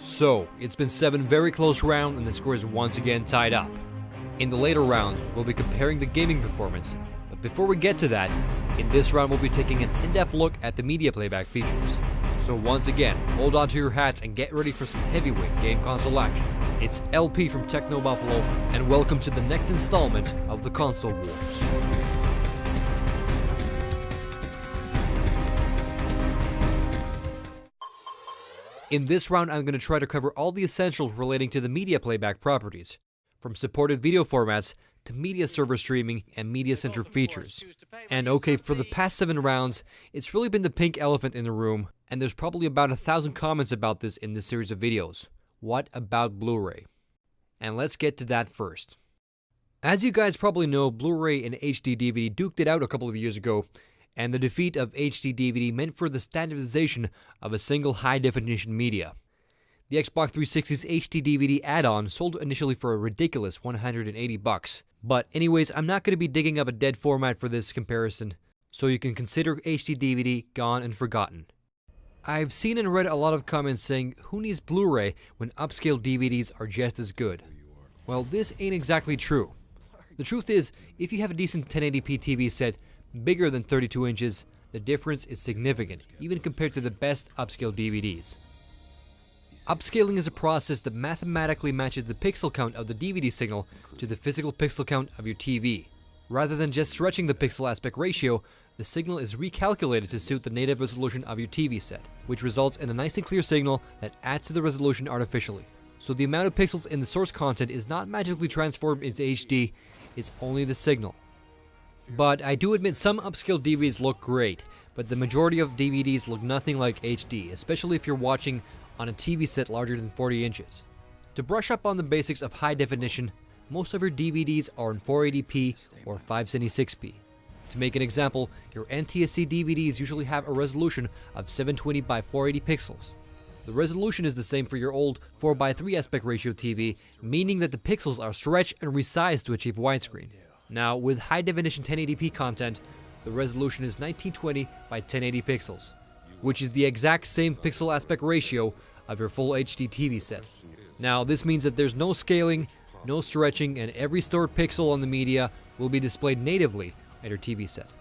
So, it's been 7 very close rounds and the score is once again tied up. In the later rounds, we'll be comparing the gaming performance, but before we get to that, in this round we'll be taking an in-depth look at the media playback features. So once again, hold on to your hats and get ready for some heavyweight game console action. It's LP from Techno Buffalo, and welcome to the next installment of the Console Wars. In this round, I'm going to try to cover all the essentials relating to the media playback properties, from supported video formats to media server streaming and media center features. And okay, for the past 7 rounds, it's really been the pink elephant in the room, and there's probably about 1,000 comments about this in this series of videos. What about Blu-ray? And let's get to that first. As you guys probably know, Blu-ray and HD DVD duked it out a couple of years ago, and the defeat of HD DVD meant for the standardization of a single high-definition media. The Xbox 360's HD DVD add-on sold initially for a ridiculous $180. But anyways, I'm not going to be digging up a dead format for this comparison, so you can consider HD DVD gone and forgotten. I've seen and read a lot of comments saying, who needs Blu-ray when upscale DVDs are just as good? Well, this ain't exactly true. The truth is, if you have a decent 1080p TV set bigger than 32 inches, the difference is significant, even compared to the best upscale DVDs. Upscaling is a process that mathematically matches the pixel count of the DVD signal to the physical pixel count of your TV. Rather than just stretching the pixel aspect ratio, the signal is recalculated to suit the native resolution of your TV set, which results in a nice and clear signal that adds to the resolution artificially. So the amount of pixels in the source content is not magically transformed into HD, it's only the signal. But I do admit some upscale DVDs look great, but the majority of DVDs look nothing like HD, especially if you're watching on a TV set larger than 40 inches. To brush up on the basics of high definition, most of your DVDs are in 480p or 576p. To make an example, your NTSC DVDs usually have a resolution of 720 by 480 pixels. The resolution is the same for your old 4:3 aspect ratio TV, meaning that the pixels are stretched and resized to achieve widescreen. Now, with high definition 1080p content, the resolution is 1920 by 1080 pixels, which is the exact same pixel aspect ratio of your full HD TV set. Now, this means that there's no scaling, no stretching, and every stored pixel on the media will be displayed natively at your TV set.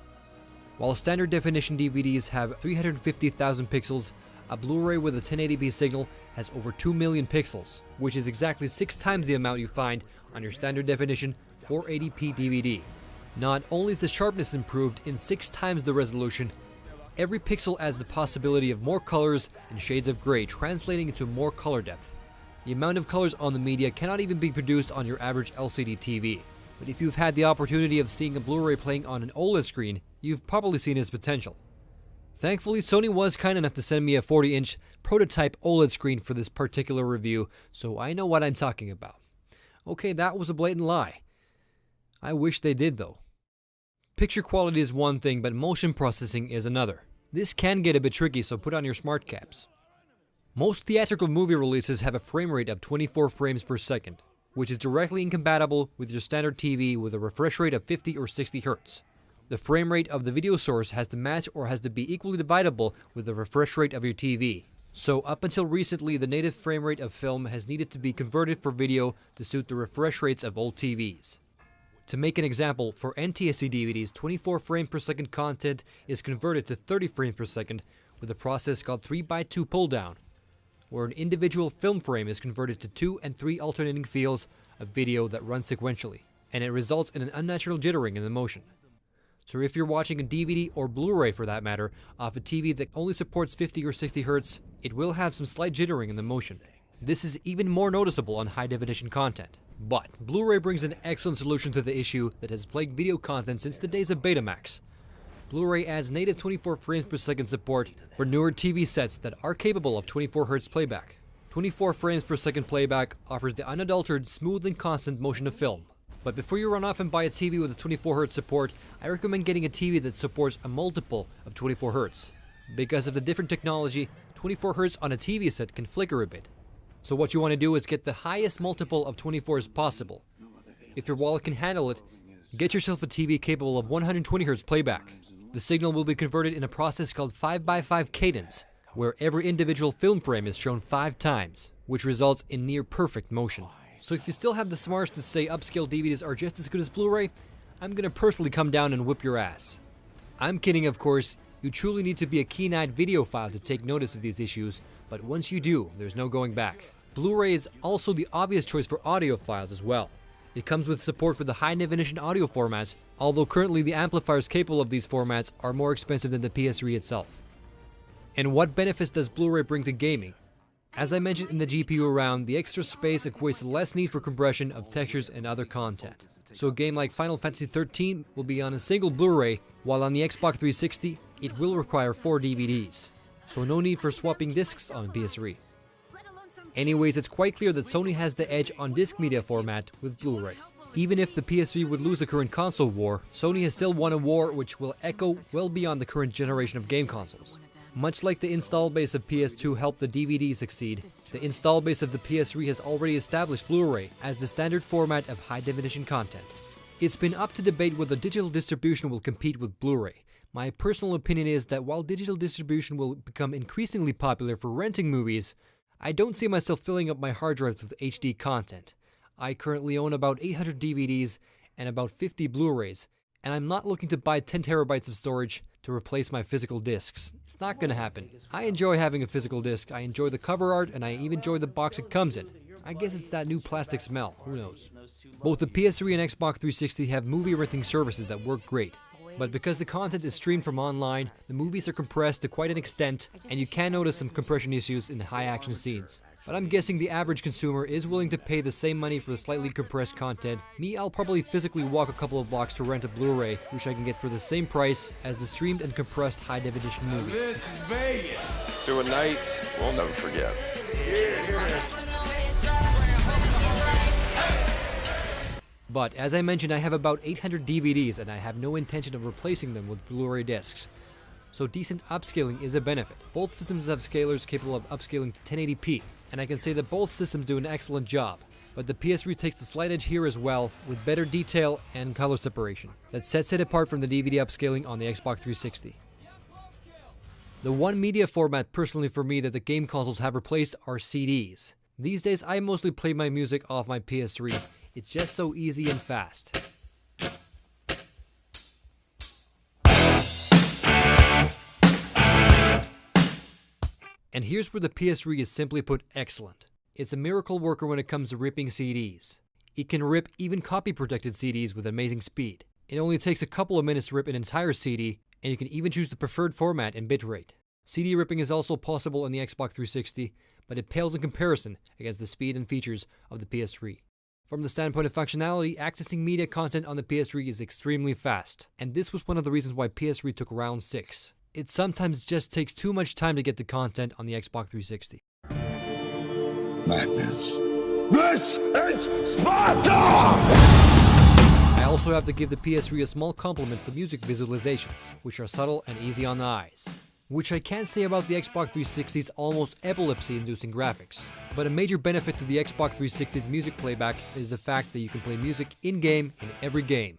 While standard definition DVDs have 350,000 pixels, a Blu-ray with a 1080p signal has over 2 million pixels, which is exactly 6 times the amount you find on your standard definition 480p DVD. Not only is the sharpness improved in 6 times the resolution, every pixel adds the possibility of more colors and shades of gray, translating into more color depth. The amount of colors on the media cannot even be produced on your average LCD TV. But if you've had the opportunity of seeing a Blu-ray playing on an OLED screen, you've probably seen its potential. Thankfully, Sony was kind enough to send me a 40-inch prototype OLED screen for this particular review, so I know what I'm talking about. Okay, that was a blatant lie. I wish they did though. Picture quality is one thing, but motion processing is another. This can get a bit tricky, so put on your smart caps. Most theatrical movie releases have a frame rate of 24 frames per second, which is directly incompatible with your standard TV with a refresh rate of 50 or 60 Hz. The frame rate of the video source has to match or has to be equally dividable with the refresh rate of your TV. So up until recently, the native frame rate of film has needed to be converted for video to suit the refresh rates of old TVs. To make an example, for NTSC DVDs, 24 frames per second content is converted to 30 frames per second with a process called 3:2 pull down, where an individual film frame is converted to 2 and 3 alternating fields of video that run sequentially, and it results in an unnatural jittering in the motion. So if you're watching a DVD or Blu-ray for that matter, off a TV that only supports 50 or 60 Hz, it will have some slight jittering in the motion. This is even more noticeable on high definition content. But Blu-ray brings an excellent solution to the issue that has plagued video content since the days of Betamax. Blu-ray adds native 24 frames per second support for newer TV sets that are capable of 24 Hz playback. 24 frames per second playback offers the unadulterated, smooth and constant motion of film. But before you run off and buy a TV with a 24 Hz support, I recommend getting a TV that supports a multiple of 24 Hz. Because of the different technology, 24 Hz on a TV set can flicker a bit. So what you want to do is get the highest multiple of 24 as possible. If your wallet can handle it, get yourself a TV capable of 120 Hz playback. The signal will be converted in a process called 5:5 cadence, where every individual film frame is shown 5 times. which results in near perfect motion. So if you still have the smarts to say upscale DVDs are just as good as Blu-ray, I'm gonna personally come down and whip your ass. I'm kidding, of course. You truly need to be a keen-eyed videophile to take notice of these issues, but once you do, there's no going back. Blu-ray is also the obvious choice for audiophiles as well. It comes with support for the high-definition audio formats, although currently the amplifiers capable of these formats are more expensive than the PS3 itself. And what benefits does Blu-ray bring to gaming? As I mentioned in the GPU round, the extra space equates to less need for compression of textures and other content. So a game like Final Fantasy XIII will be on a single Blu-ray, while on the Xbox 360, it will require 4 DVDs. So no need for swapping discs on PS3. Anyways, it's quite clear that Sony has the edge on disc media format with Blu-ray. Even if the PS3 would lose the current console war, Sony has still won a war which will echo well beyond the current generation of game consoles. Much like the install base of PS2 helped the DVD succeed, the install base of the PS3 has already established Blu-ray as the standard format of high-definition content. It's been up to debate whether digital distribution will compete with Blu-ray. My personal opinion is that while digital distribution will become increasingly popular for renting movies, I don't see myself filling up my hard drives with HD content. I currently own about 800 DVDs and about 50 Blu-rays, and I'm not looking to buy 10 terabytes of storage to replace my physical discs. It's not gonna happen. I enjoy having a physical disc, I enjoy the cover art, and I even enjoy the box it comes in. I guess it's that new plastic smell, who knows. Both the PS3 and Xbox 360 have movie renting services that work great. But because the content is streamed from online, the movies are compressed to quite an extent, and you can notice some compression issues in the high action scenes. But I'm guessing the average consumer is willing to pay the same money for the slightly compressed content. Me, I'll probably physically walk a couple of blocks to rent a Blu-ray, which I can get for the same price as the streamed and compressed high-definition movie. This is Vegas. 2 nights we'll never forget. But as I mentioned, I have about 800 DVDs and I have no intention of replacing them with Blu-ray discs. So decent upscaling is a benefit. Both systems have scalers capable of upscaling to 1080p, and I can say that both systems do an excellent job. But the PS3 takes the slight edge here as well, with better detail and color separation. That sets it apart from the DVD upscaling on the Xbox 360. The one media format personally for me that the game consoles have replaced are CDs. These days I mostly play my music off my PS3. It's just so easy and fast. And here's where the PS3 is simply put excellent. It's a miracle worker when it comes to ripping CDs. It can rip even copy-protected CDs with amazing speed. It only takes a couple of minutes to rip an entire CD, and you can even choose the preferred format and bitrate. CD ripping is also possible on the Xbox 360, but it pales in comparison against the speed and features of the PS3. From the standpoint of functionality, accessing media content on the PS3 is extremely fast, and this was one of the reasons why PS3 took round 6. It sometimes just takes too much time to get the content on the Xbox 360. Madness. This is Sparta! I also have to give the PS3 a small compliment for music visualizations, which are subtle and easy on the eyes. Which I can't say about the Xbox 360's almost epilepsy-inducing graphics. But a major benefit to the Xbox 360's music playback is the fact that you can play music in-game in every game.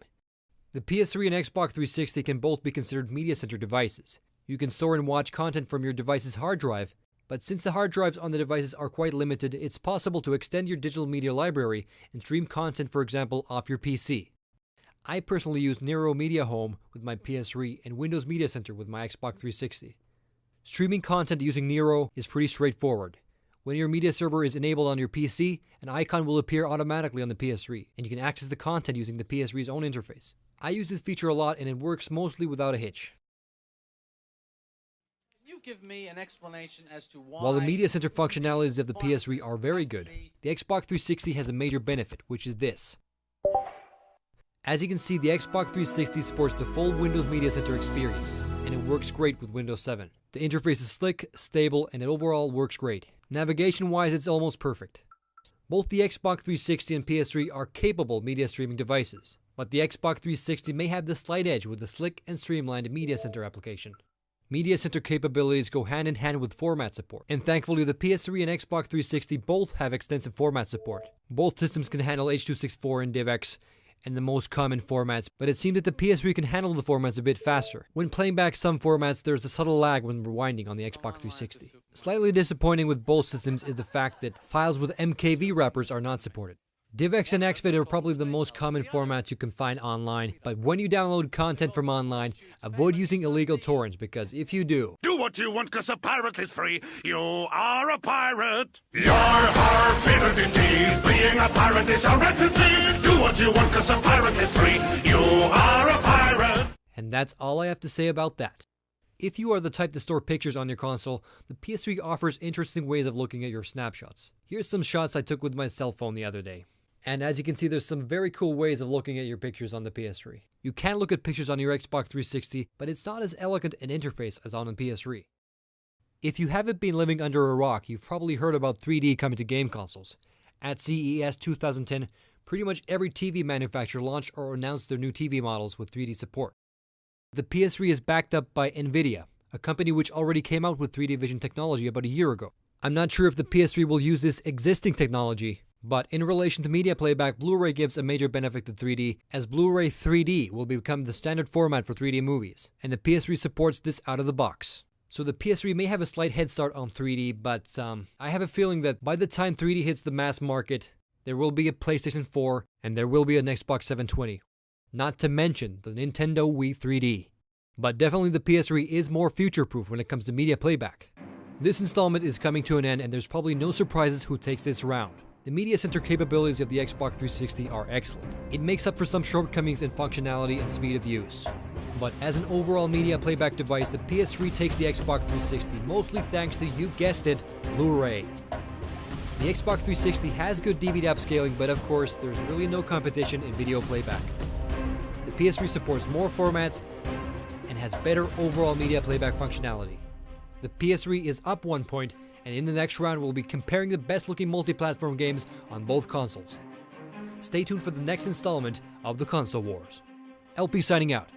The PS3 and Xbox 360 can both be considered media center devices. You can store and watch content from your device's hard drive, but since the hard drives on the devices are quite limited, it's possible to extend your digital media library and stream content, for example, off your PC. I personally use Nero Media Home with my PS3 and Windows Media Center with my Xbox 360. Streaming content using Nero is pretty straightforward. When your media server is enabled on your PC, an icon will appear automatically on the PS3, and you can access the content using the PS3's own interface. I use this feature a lot and it works mostly without a hitch. You give me an explanation as to why. While the media center functionalities of the PS3 are very good, the Xbox 360 has a major benefit, which is this. As you can see, the Xbox 360 supports the full Windows Media Center experience, and it works great with Windows 7. The interface is slick, stable, and it overall works great. Navigation-wise, it's almost perfect. Both the Xbox 360 and PS3 are capable media streaming devices, but the Xbox 360 may have the slight edge with the slick and streamlined Media Center application. Media Center capabilities go hand in hand with format support, and thankfully the PS3 and Xbox 360 both have extensive format support. Both systems can handle H.264 and DivX, and the most common formats, but it seems that the PS3 can handle the formats a bit faster. When playing back some formats, there's a subtle lag when rewinding on the Xbox 360. Slightly disappointing with both systems is the fact that files with MKV wrappers are not supported. DivX and XVID are probably the most common formats you can find online, but when you download content from online, avoid using illegal torrents, because if you do what you want, cause a pirate is free. You are a pirate. Yar har fiddle-dee-dee. Being a pirate is a rat-a-tee. Do what you want, cause a pirate is free. You are a pirate. And that's all I have to say about that. If you are the type to store pictures on your console, the PS3 offers interesting ways of looking at your snapshots. Here's some shots I took with my cell phone the other day. And as you can see, there's some very cool ways of looking at your pictures on the PS3. You can look at pictures on your Xbox 360, but it's not as elegant an interface as on the PS3. If you haven't been living under a rock, you've probably heard about 3D coming to game consoles. At CES 2010, pretty much every TV manufacturer launched or announced their new TV models with 3D support. The PS3 is backed up by Nvidia, a company which already came out with 3D vision technology about a year ago. I'm not sure if the PS3 will use this existing technology, but in relation to media playback, Blu-ray gives a major benefit to 3D, as Blu-ray 3D will become the standard format for 3D movies, and the PS3 supports this out of the box. So the PS3 may have a slight head start on 3D, but I have a feeling that by the time 3D hits the mass market, there will be a PlayStation 4 and there will be an Xbox 720. Not to mention the Nintendo Wii 3D. But definitely the PS3 is more future-proof when it comes to media playback. This installment is coming to an end, and there's probably no surprises who takes this round. The media center capabilities of the Xbox 360 are excellent. It makes up for some shortcomings in functionality and speed of use. But as an overall media playback device, the PS3 takes the Xbox 360, mostly thanks to, you guessed it, Blu-ray. The Xbox 360 has good DVD upscaling, but of course, there's really no competition in video playback. The PS3 supports more formats and has better overall media playback functionality. The PS3 is up 1 point, and in the next round we'll be comparing the best looking multi-platform games on both consoles. Stay tuned for the next installment of the Console Wars. LP signing out.